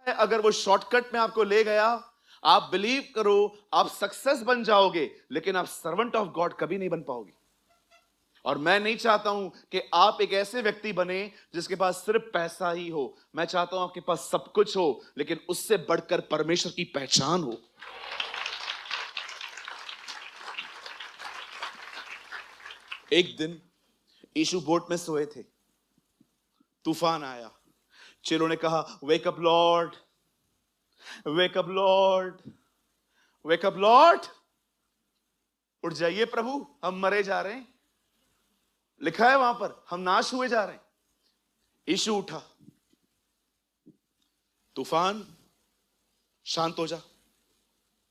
अगर वो शॉर्टकट में आपको ले गया, आप बिलीव करो आप सक्सेस बन जाओगे, लेकिन आप सर्वेंट ऑफ गॉड कभी नहीं बन पाओगे। और मैं नहीं चाहता हूं कि आप एक ऐसे व्यक्ति बने जिसके पास सिर्फ पैसा ही हो। मैं चाहता हूं आपके पास सब कुछ हो, लेकिन उससे बढ़कर परमेश्वर की पहचान हो। एक दिन यीशु बोट में सोए थे, तूफान आया। चेलों ने कहा, wake up Lord, wake up Lord, wake up Lord, उठ जाइए प्रभु, हम मरे जा रहे हैं। लिखा है वहां पर, हम नाश हुए जा रहे हैं। यीशु उठा, तूफान शांत हो जा।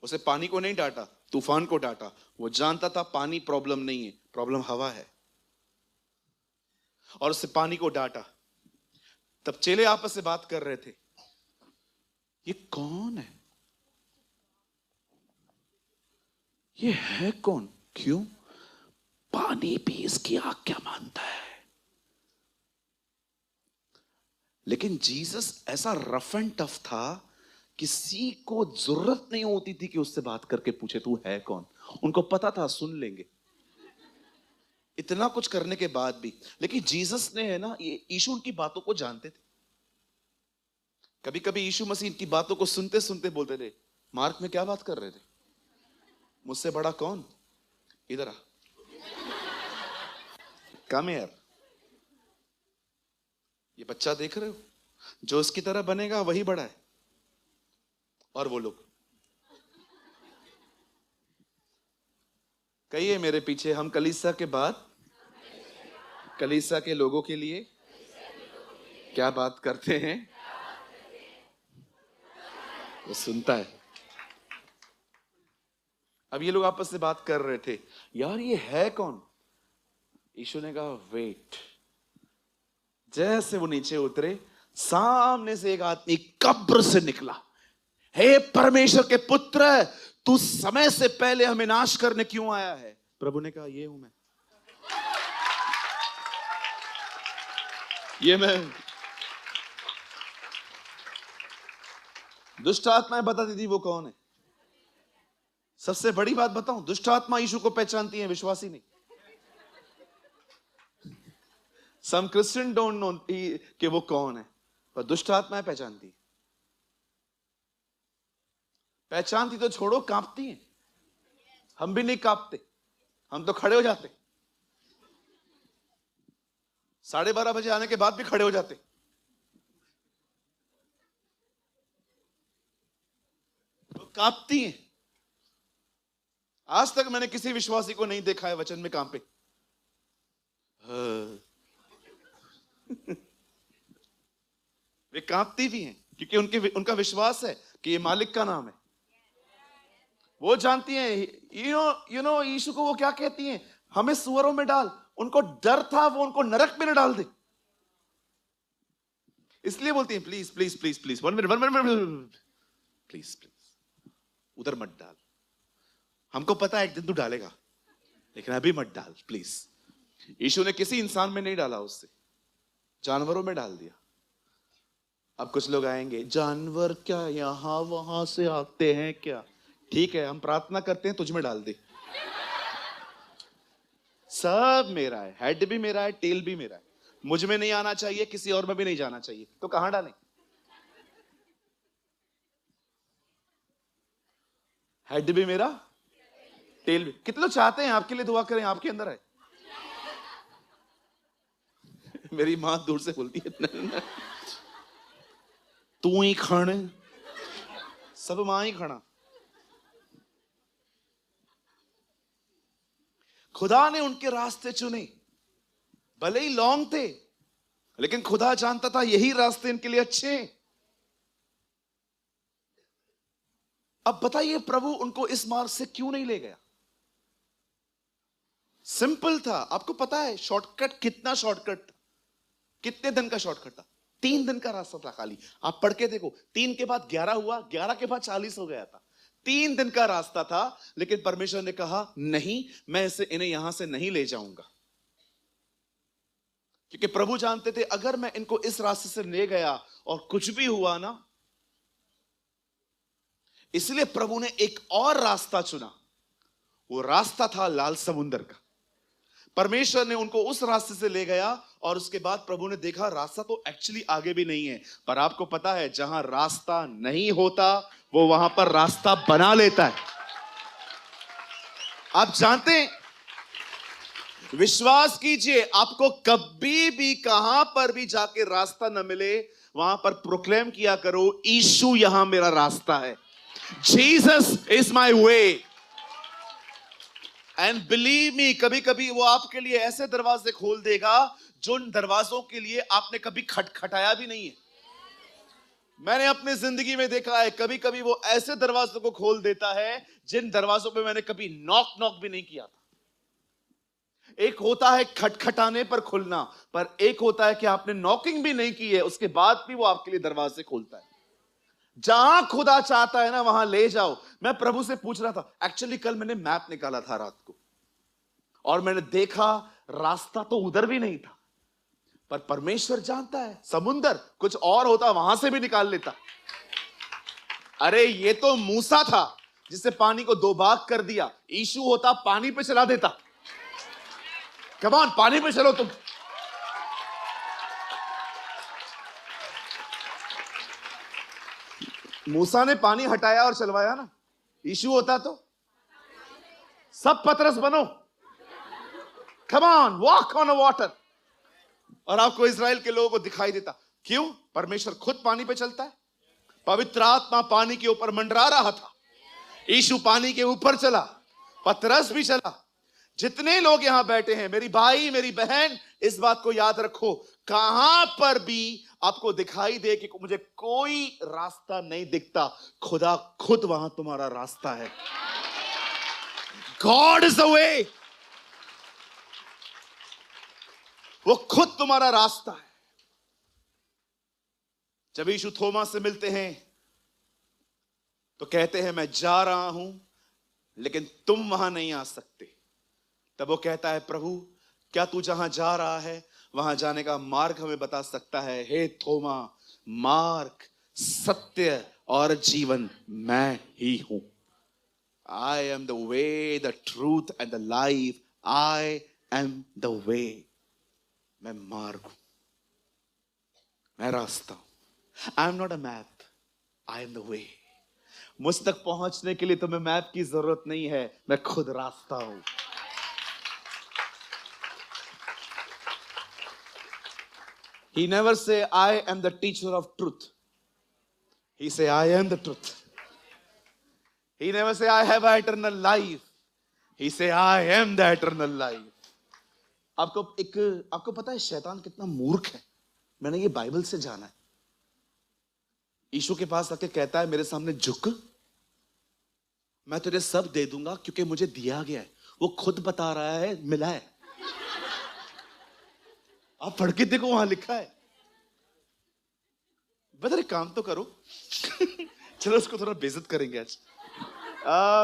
उसे पानी को नहीं डांटा, तूफान को डांटा। वो जानता था पानी प्रॉब्लम नहीं है, प्रॉब्लम हवा है, और उससे पानी को डांटा। तब चेले आपस से बात कर रहे थे, ये कौन है, ये है कौन, क्यों पानी भी इसकी आज्ञा मानता है। लेकिन जीसस ऐसा रफ एंड टफ था, किसी को जरूरत नहीं होती थी कि उससे बात करके पूछे तू है कौन। उनको पता था सुन लेंगे, इतना कुछ करने के बाद भी। लेकिन जीसस ने, है ना, ये यीशु उनकी बातों को जानते थे। कभी कभी यीशु मसीह इनकी बातों को सुनते सुनते बोलते थे, मार्क में क्या बात कर रहे थे, मुझसे बड़ा कौन, इधर आ, कम हियर। ये बच्चा देख रहे हो, जो इसकी तरह बनेगा वही बड़ा है। और वो लोग, कहिए मेरे पीछे, हम कलीसिया के बाद कलीसिया के लोगों के लिए क्या बात करते हैं। वो सुनता है। अब ये लोग आपस में बात कर रहे थे, यार ये है कौन। यीशु ने कहा वेट। जैसे वो नीचे उतरे, सामने से एक आदमी कब्र से निकला। हे परमेश्वर के पुत्र, तू समय से पहले हमें नाश करने क्यों आया है। प्रभु ने कहा ये हूं मैं, ये मैं। दुष्ट आत्माएं बताती थी वो कौन है। सबसे बड़ी बात बताऊं, दुष्ट आत्मा यीशु को पहचानती है, विश्वासी नहीं। सम क्रिश्चियन डोंट नो कि वो कौन है, पर दुष्ट आत्माएं पहचानती। पहचानती तो छोड़ो, कांपती हैं। हम भी नहीं कांपते, हम तो खड़े हो जाते। 12:30 बजे आने के बाद भी खड़े हो जाते। तो कांपती हैं। आज तक मैंने किसी विश्वासी को नहीं देखा है वचन में कांपे। वे कांपती भी हैं, क्योंकि उनका विश्वास है कि ये मालिक का नाम है। वो जानती हैं, यू नो यीशु को वो क्या कहती हैं, हमें सुअरों में डाल। उनको डर था वो उनको नरक में न डाल दे, इसलिए बोलती हैं please please please please, one minute please please, उधर मत डाल। हमको पता है एक दिन तू डालेगा, लेकिन अभी मत डाल प्लीज। यीशु ने किसी इंसान में नहीं डाला, उससे जानवरों में डाल दिया। अब कुछ लोग आएंगे, जानवर क्या यहां वहां से आते हैं क्या। ठीक है, हम प्रार्थना करते हैं तुझ में डाल दे। सब मेरा है, हेड भी मेरा है, टेल भी मेरा है। मुझ में नहीं आना चाहिए, किसी और में भी नहीं जाना चाहिए, तो कहां डालें। हेड भी मेरा, टेल भी। कितने लोग चाहते हैं आपके लिए दुआ करें, आपके अंदर है। मेरी मां दूर से बोलती है तू ही खाने, सब मां ही खाना। खुदा ने उनके रास्ते चुने, भले ही लॉन्ग थे, लेकिन खुदा जानता था यही रास्ते इनके लिए अच्छे। अब बताइए प्रभु उनको इस मार्ग से क्यों नहीं ले गया। सिंपल था, आपको पता है शॉर्टकट, कितना शॉर्टकट, कितने दिन का शॉर्टकट था। 3 दिन का रास्ता था खाली। आप पढ़ के देखो, 3 के बाद 11 हुआ, 11 के बाद 40 हो गया था। 3 दिन का रास्ता था, लेकिन परमेश्वर ने कहा नहीं, मैं इन्हें यहां से नहीं ले जाऊंगा। क्योंकि प्रभु जानते थे अगर मैं इनको इस रास्ते से ले गया और कुछ भी हुआ ना, इसलिए प्रभु ने एक और रास्ता चुना। वो रास्ता था लाल समुंदर का। परमेश्वर ने उनको उस रास्ते से ले गया और उसके बाद प्रभु ने देखा रास्ता तो एक्चुअली आगे भी नहीं है। पर आपको पता है जहां रास्ता नहीं होता वो वहां पर रास्ता बना लेता है। आप जानते हैं, विश्वास कीजिए, आपको कभी भी कहां पर भी जाके रास्ता न मिले, वहां पर प्रोक्लेम किया करो, यीशु यहां मेरा रास्ता है। Jesus is my way. And believe me, कभी कभी वो आपके लिए ऐसे दरवाजे खोल देगा जो उन दरवाजों के लिए आपने कभी खटखटाया भी नहीं है। मैंने अपनी जिंदगी में देखा है, कभी कभी वो ऐसे दरवाजों को खोल देता है जिन दरवाजों पे मैंने कभी नॉक नॉक भी नहीं किया था। एक होता है खटखटाने पर खुलना, पर एक होता है कि आपने नॉकिंग भी नहीं की है, उसके बाद भी वो आपके लिए दरवाजे खोलता है। जहां खुदा चाहता है ना वहां ले जाओ। मैं प्रभु से पूछ रहा था, एक्चुअली कल मैंने मैप निकाला था रात को और मैंने देखा रास्ता तो उधर भी नहीं था, पर परमेश्वर जानता है समुंदर कुछ और होता वहां से भी निकाल लेता। अरे ये तो मूसा था जिससे पानी को दो भाग कर दिया, यीशु होता पानी पे चला देता। कम ऑन, पानी पे चलो तुम। मूसा ने पानी हटाया और चलवाया ना, यीशु होता तो सब पतरस बनो। Come on, walk on a water. और आपको इजराइल के लोगों को दिखाई देता। क्यों? परमेश्वर खुद पानी पे चलता है। पवित्र आत्मा पानी के ऊपर मंडरा रहा था, यीशु पानी के ऊपर चला, पतरस भी चला। जितने लोग यहां बैठे हैं, मेरी भाई मेरी बहन, इस बात को याद रखो, कहां पर भी आपको दिखाई दे कि मुझे कोई रास्ता नहीं दिखता, खुदा खुद वहां तुम्हारा रास्ता है। God is the way. वो खुद तुम्हारा रास्ता है। जब यीशु थोमा से मिलते हैं तो कहते हैं मैं जा रहा हूं लेकिन तुम वहां नहीं आ सकते। तब वो कहता है प्रभु क्या तू जहां जा रहा है वहां जाने का मार्ग हमें बता सकता है? हे थोमा, मार्ग, सत्य और जीवन मैं ही हूं। I am the way, the truth and the life. I am the way. मैं मार्ग हूं, मैं रास्ता हूं। I am not a map, I am the way. मुझ तक पहुंचने के लिए तुम्हें मैप की जरूरत नहीं है, मैं खुद रास्ता हूं। He never say I am the teacher of truth. He say I am the truth. He never say I have eternal life. He say I am the eternal life. आपको पता है शैतान कितना मूर्ख है? मैंने ये बाइबल से जाना है। यीशु के पास आके कहता है मेरे सामने झुक, मैं तुझे सब दे दूंगा क्योंकि मुझे दिया गया है। वो खुद बता रहा है मिला है। आप पढ़ के देखो, वहां लिखा है। बता एक काम तो करो। चलो उसको थोड़ा बेइज्जत करेंगे आज।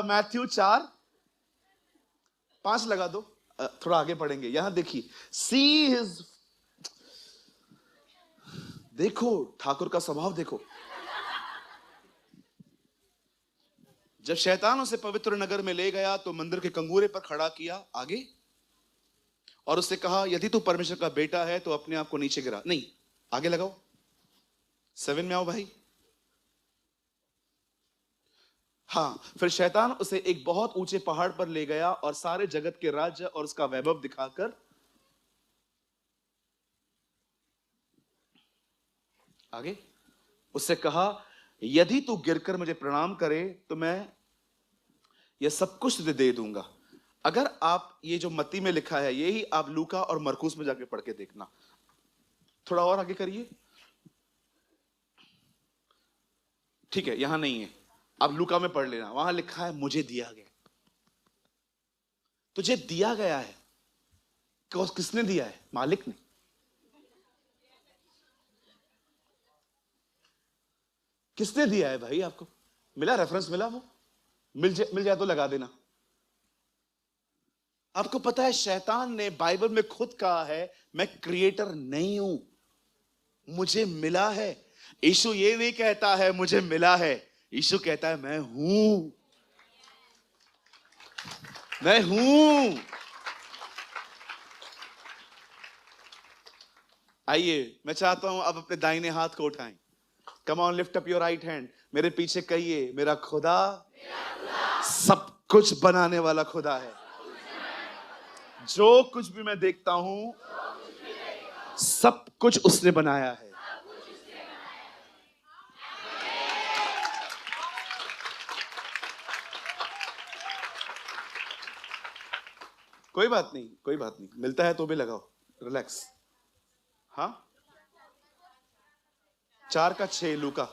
मैथ्यू 4:5 लगा दो, थोड़ा आगे पढ़ेंगे। यहां देखिए, सी हिज, देखो ठाकुर का स्वभाव देखो। जब शैतान उसे पवित्र नगर में ले गया तो मंदिर के कंगूरे पर खड़ा किया आगे और उससे कहा यदि तू परमेश्वर का बेटा है तो अपने आप को नीचे गिरा। नहीं, आगे लगाओ, 7 में आओ भाई। हाँ, फिर शैतान उसे एक बहुत ऊंचे पहाड़ पर ले गया और सारे जगत के राज्य और उसका वैभव दिखाकर आगे उससे कहा यदि तू गिरकर मुझे प्रणाम करे तो मैं यह सब कुछ तुझे दे दूंगा। अगर आप ये जो मत्ती में लिखा है यही आप लूका और मरकुस में जाके पढ़ के देखना। थोड़ा और आगे करिए। ठीक है, यहां नहीं है, आप लूका में पढ़ लेना। वहां लिखा है मुझे दिया गया। तुझे दिया गया है। किसने दिया है? मालिक ने। किसने दिया है भाई? आपको मिला? रेफरेंस मिला? वो मिल जाए तो लगा देना। आपको पता है शैतान ने बाइबल में खुद कहा है मैं क्रिएटर नहीं हूं, मुझे मिला है। यीशु ये नहीं कहता है मुझे मिला है, यीशु कहता है मैं हूं, मैं हूं। आइए, मैं चाहता हूं अब अपने दाहिने हाथ को उठाएं। Come on, lift up your right hand. मेरे पीछे कहिए, मेरा खुदा सब कुछ बनाने वाला खुदा है। जो कुछ भी मैं देखता हूं, सब कुछ उसने बनाया है। कोई बात नहीं, कोई बात नहीं, मिलता है तो भी लगाओ, रिलैक्स। हाँ, 4 का 6 लूका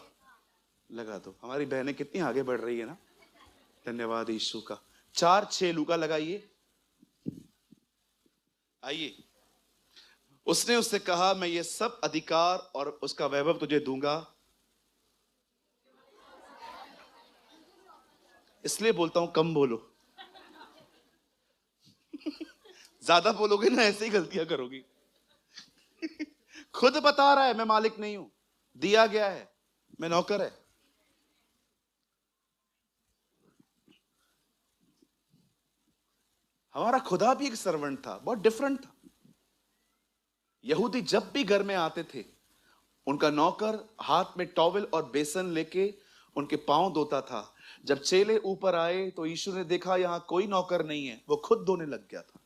लगा दो। हमारी बहनें कितनी आगे बढ़ रही है ना, धन्यवाद यीशु का। 4-6 लूका लगाइए। आइए, उसने उससे कहा मैं ये सब अधिकार और उसका वैभव तुझे दूंगा, इसलिए बोलता हूं कम बोलो। ज्यादा बोलोगे ना ऐसे ही गलतियां करोगी। खुद बता रहा है मैं मालिक नहीं हूं, दिया गया है, मैं नौकर है। हमारा खुदा भी एक सर्वेंट था, बहुत डिफरेंट था। यहूदी जब भी घर में आते थे, उनका नौकर हाथ में टॉवेल और बेसन लेके उनके पांव धोता था। जब चेले ऊपर आए तो यीशु ने देखा यहां कोई नौकर नहीं है, वो खुद धोने लग गया था,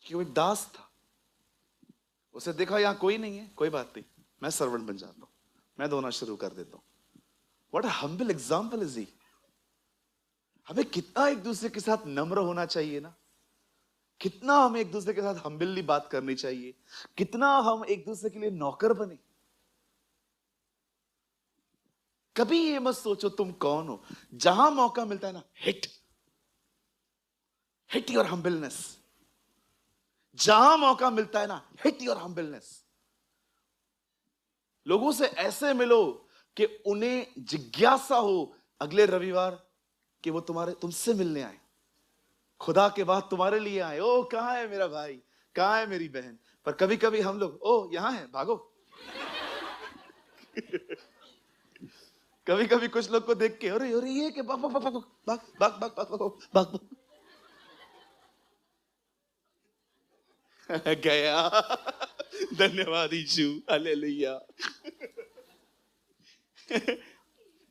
क्यों? एक दास था। उसे देखा यहां कोई नहीं है, कोई बात नहीं, मैं सर्वेंट बन जाता हूं, मैं धोना शुरू कर देता हूं। What a humble example is he. हमें कितना एक दूसरे के साथ नम्र होना चाहिए ना, कितना हमें एक दूसरे के साथ हम्बली बात करनी चाहिए, कितना हम एक दूसरे के लिए नौकर बने। कभी ये मत सोचो तुम कौन हो। जहां मौका मिलता है ना, हिट हिट योर हम्बलनेस। जहां मौका मिलता है ना, हिट योर हम्बलनेस। लोगों से ऐसे मिलो कि उन्हें जिज्ञासा हो अगले रविवार कि वो तुमसे मिलने आए, खुदा के बाद तुम्हारे लिए आए। ओ कहां है मेरा भाई, कहां है मेरी बहन। पर कभी कभी हम लोग ओ यहां है, भागो। कभी कभी कुछ लोग को देख के अरे अरे ये कि भाग भाग भाग भाग भाग भाग भाग भाग भाग भाग गया। धन्यवाद यीशु, हालेलुया।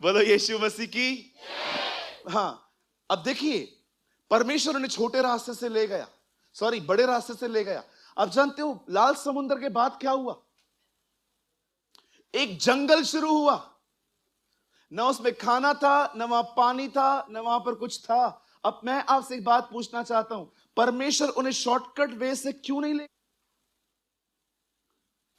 बोलो यीशु मसीह की। हाँ, अब देखिए, परमेश्वर उन्हें छोटे रास्ते से ले गया, सॉरी बड़े रास्ते से ले गया। अब जानते हो लाल समुद्र के बाद क्या हुआ? एक जंगल शुरू हुआ। न उसमें खाना था, न वहां पानी था, न वहां पर कुछ था। अब मैं आपसे एक बात पूछना चाहता हूं, परमेश्वर उन्हें शॉर्टकट वे से क्यों नहीं ले?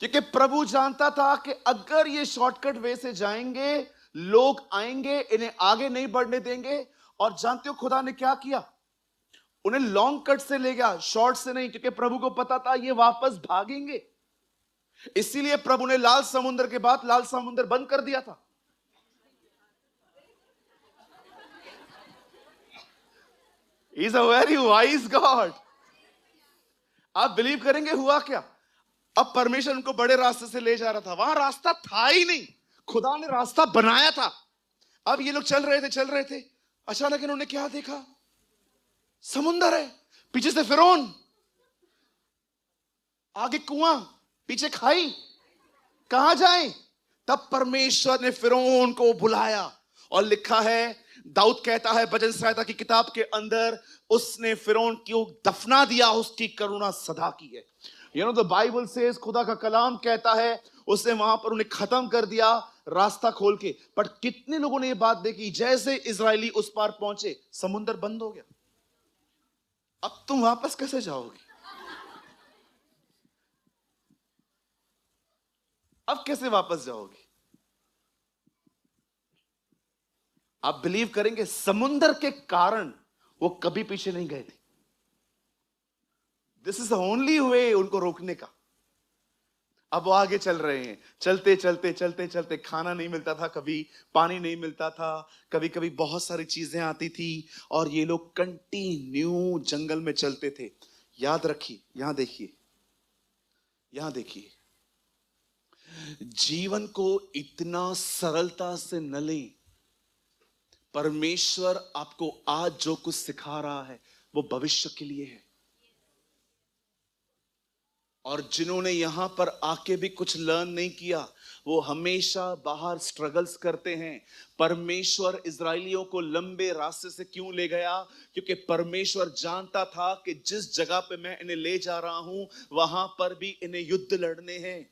क्योंकि प्रभु जानता था कि अगर ये शॉर्टकट वे से जाएंगे, लोग आएंगे, इन्हें आगे नहीं बढ़ने देंगे। और जानते हो खुदा ने क्या किया? उन्हें लॉन्ग कट से ले गया, शॉर्ट से नहीं, क्योंकि प्रभु को पता था ये वापस भागेंगे। इसीलिए प्रभु ने लाल समुद्र के बाद लाल समुद्र बंद कर दिया था। He is a very wise God. आप बिलीव करेंगे हुआ क्या? अब परमेश्वर उनको बड़े रास्ते से ले जा रहा था, वहां रास्ता था ही नहीं, खुदा ने रास्ता बनाया था। अब ये लोग चल रहे थे, अचानक इन्होंने क्या देखा? समुंदर है, पीछे से फिरौन, आगे कुआं, पीछे खाई, कहां जाएं? तब परमेश्वर ने फिरौन को बुलाया और लिखा है, दाऊद कहता है भजन संहिता की किताब के अंदर, उसने फिरौन को दफना दिया, उसकी करुणा सदा की है। You know the Bible says, खुदा का कलाम कहता है उसने वहां पर उन्हें खत्म कर दिया, रास्ता खोल के। पर कितने लोगों ने यह बात देखी, जैसे इजरायली उस पार पहुंचे समुद्र बंद हो गया। अब तुम वापस कैसे जाओगे? अब कैसे वापस जाओगे? आप बिलीव करेंगे समुंदर के कारण वो कभी पीछे नहीं गए थे। This is the only way उनको रोकने का। अब वो आगे चल रहे हैं, चलते चलते चलते चलते, खाना नहीं मिलता था, कभी पानी नहीं मिलता था, कभी कभी बहुत सारी चीजें आती थी, और ये लोग कंटिन्यू जंगल में चलते थे। याद रखिए, यहां देखिए, यहां देखिए, जीवन को इतना सरलता से न लें। परमेश्वर आपको आज जो कुछ सिखा रहा है वो भविष्य के लिए है। और जिन्होंने यहां पर आके भी कुछ लर्न नहीं किया, वो हमेशा बाहर स्ट्रगल्स करते हैं। परमेश्वर इजरायलियों को लंबे रास्ते से क्यों ले गया? क्योंकि परमेश्वर जानता था कि जिस जगह पे मैं इन्हें ले जा रहा हूं वहां पर भी इन्हें युद्ध लड़ने हैं।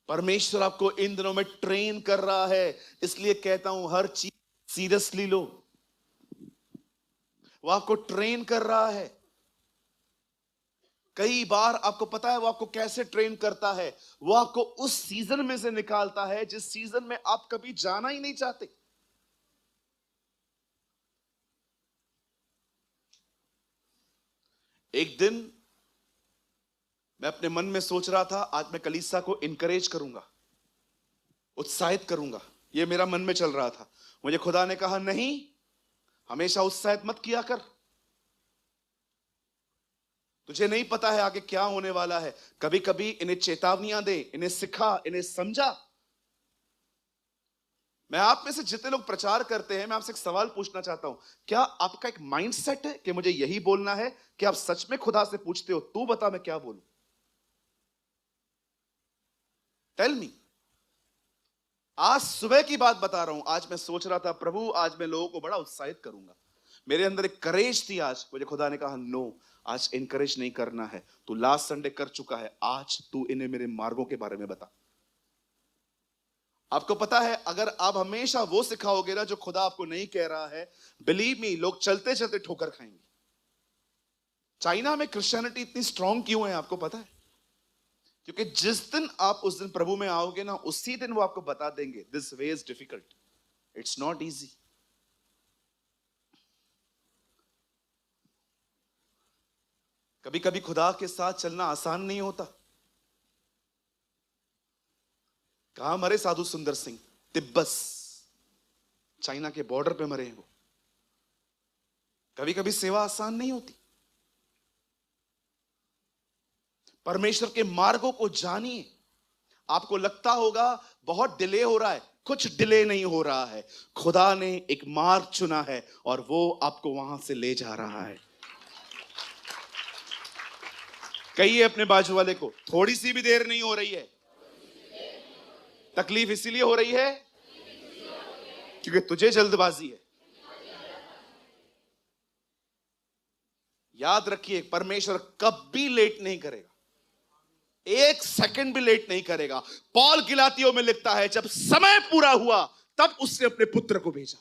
परमेश्वर आपको इन दिनों में ट्रेन कर रहा है, इसलिए कहता हूं हर चीज सीरियसली लो। वो आपको ट्रेन कर रहा है। कई बार आपको पता है वो आपको कैसे ट्रेन करता है? वो आपको उस सीजन में से निकालता है जिस सीजन में आप कभी जाना ही नहीं चाहते। एक दिन मैं अपने मन में सोच रहा था, आज मैं कलीसिया को इनकरेज करूंगा, उत्साहित करूंगा। यह मेरा मन में चल रहा था। मुझे खुदा ने कहा, नहीं, हमेशा उत्साहित मत किया कर। तुझे नहीं पता है आगे क्या होने वाला है। कभी कभी इन्हें चेतावनियां दे, इन्हें सिखा, इन्हें समझा। मैं आप में से जितने लोग प्रचार करते हैं, मैं आपसे एक सवाल पूछना चाहता हूं, क्या आपका एक माइंडसेट है कि मुझे यही बोलना है? कि आप सच में खुदा से पूछते हो, तू बता मैं क्या बोलूं? Tell me. आज सुबह की बात बता रहा हूं। आज मैं सोच रहा था, प्रभु आज मैं लोगों को बड़ा उत्साहित करूंगा। मेरे अंदर एक करेज थी। आज मुझे खुदा ने कहा, नो, आज इनकरेज नहीं करना है। तू लास्ट संडे कर चुका है, आज तू इन्हें मेरे मार्गों के बारे में बता। आपको पता है, अगर आप हमेशा वो सिखाओगे ना जो खुदा आपको नहीं कह रहा है, बिलीव मी, लोग चलते चलते ठोकर खाएंगे। चाइना में क्रिश्चियनिटी इतनी स्ट्रांग क्यों है आपको पता है? क्योंकि जिस दिन आप उस दिन प्रभु में आओगे ना, उसी दिन वो आपको बता देंगे, this way is difficult, it's not easy. कभी कभी खुदा के साथ चलना आसान नहीं होता। कहां मरे साधु सुंदर सिंह? तिब्बत, चाइना के बॉर्डर पे मरे हैं वो। कभी कभी सेवा आसान नहीं होती। परमेश्वर के मार्गों को जानिए। आपको लगता होगा बहुत डिले हो रहा है, कुछ डिले नहीं हो रहा है। खुदा ने एक मार्ग चुना है और वो आपको वहां से ले जा रहा है। कहिए अपने बाजू वाले को, थोड़ी सी भी देर नहीं हो रही है। तकलीफ इसीलिए हो रही है क्योंकि तुझे जल्दबाजी है। याद रखिए, परमेश्वर कभी लेट नहीं करेगा, एक सेकंड भी लेट नहीं करेगा। पौल गिलातियों में लिखता है, जब समय पूरा हुआ तब उसने अपने पुत्र को भेजा।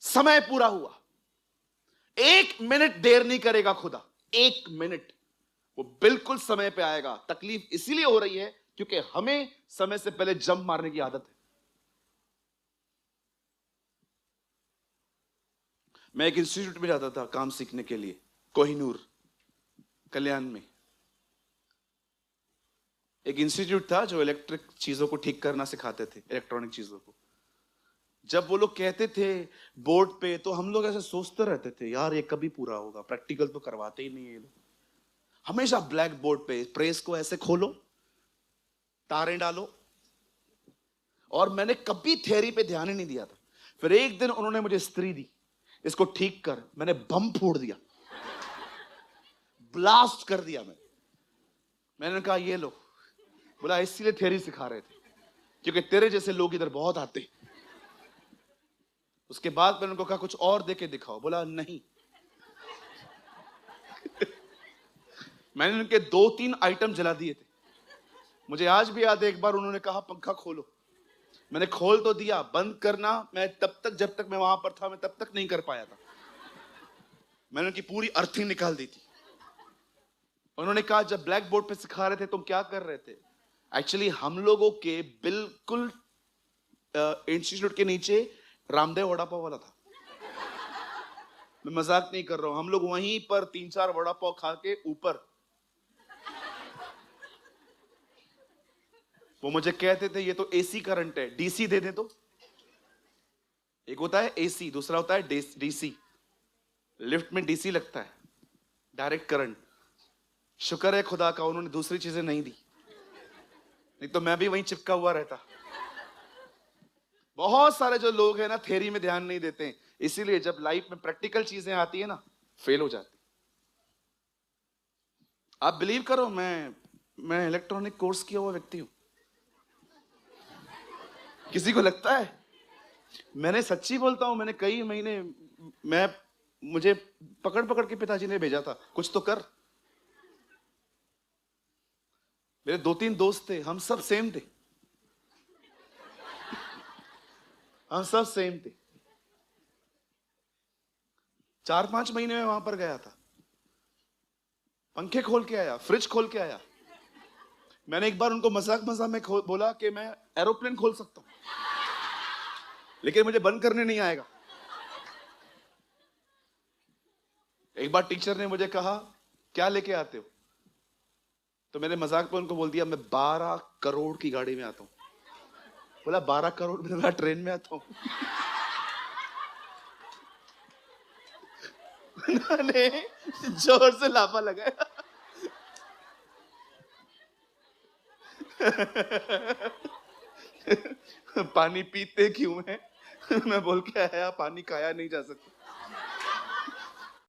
समय पूरा हुआ, एक मिनट देर नहीं करेगा खुदा, एक मिनट। वो बिल्कुल समय पे आएगा। तकलीफ इसीलिए हो रही है क्योंकि हमें समय से पहले जंप मारने की आदत है। मैं एक इंस्टीट्यूट में जाता था काम सीखने के लिए, कोहिनूर कल्याण में एक इंस्टीट्यूट था जो इलेक्ट्रिक चीजों को ठीक करना सिखाते थे, इलेक्ट्रॉनिक चीजों को। जब वो लोग कहते थे बोर्ड पे, तो हम लोग ऐसे सोचते रहते थे, यार ये कभी पूरा होगा, प्रैक्टिकल तो करवाते ही नहीं है ये लोग। हमेशा ब्लैक बोर्ड पे प्रेस को ऐसे खोलो, तारें डालो, और मैंने कभी थ्योरी पे ध्यान ही नहीं दिया था। फिर एक दिन उन्होंने मुझे स्त्री दी, इसको ठीक कर। मैंने बम फोड़ दिया, ब्लास्ट कर दिया। मैंने कहा ये लो। बोला इसीलिए थ्योरी सिखा रहे थे क्योंकि तेरे जैसे लोग इधर बहुत आते। उसके बाद मैंने उनको कहा कुछ और देके दिखाओ। बोला नहीं। मैंने उनके 2-3 आइटम जला दिए थे। मुझे आज भी याद है, एक बार उन्होंने कहा पंखा खोलो। मैंने खोल तो दिया, बंद करना मैं तब तक, जब तक मैं वहां पर था, मैं तब तक नहीं कर पाया था। मैंने उनकी पूरी अर्थिंग निकाल दी थी। उन्होंने कहा जब ब्लैक बोर्ड पे सिखा रहे थे तुम क्या कर रहे थे? एक्चुअली हम लोगों के बिल्कुल इंस्टीट्यूट के नीचे रामदेव वड़ा पाव वाला था। मैं मजाक नहीं कर रहा हूं। हम लोग वहीं पर 3-4 वड़ा पाव खा के ऊपर, वो मुझे कहते थे ये तो एसी करंट है, डीसी दे दे। तो एक होता है एसी, दूसरा होता है डीसी। लिफ्ट में डीसी लगता है, डायरेक्ट करंट। शुक्र है खुदा का, उन्होंने दूसरी चीजें नहीं दी, नहीं तो मैं भी वहीं चिपका हुआ रहता। बहुत सारे जो लोग हैं ना, थ्योरी में ध्यान नहीं देते हैं, इसीलिए जब लाइफ में प्रैक्टिकल चीजें आती है ना, फेल हो जाते। आप बिलीव करो, मैं इलेक्ट्रॉनिक कोर्स किया हुआ व्यक्ति हूं। किसी को लगता है? मैंने सच्ची बोलता हूं, मैंने कई महीने, मैं मुझे पकड़ पकड़ के पिताजी ने भेजा था, कुछ तो कर। मेरे 2-3 दोस्त थे, हम सब सेम थे, हम सब सेम थे। 4-5 महीने में वहां पर गया था, पंखे खोल के आया, फ्रिज खोल के आया। मैंने एक बार उनको मजाक मजाक में बोला कि मैं एरोप्लेन खोल सकता हूं, लेकिन मुझे बंद करने नहीं आएगा। एक बार टीचर ने मुझे कहा क्या लेके आते हो, तो मैंने मजाक में उनको बोल दिया मैं 12 करोड़ की गाड़ी में आता हूं। बोला 12 करोड़ में? मैं ट्रेन में आता हूं। उन्होंने जोर से लाफा लगाया। पानी पीते क्यों है? मैं बोल के आया पानी खाया नहीं जा सकता।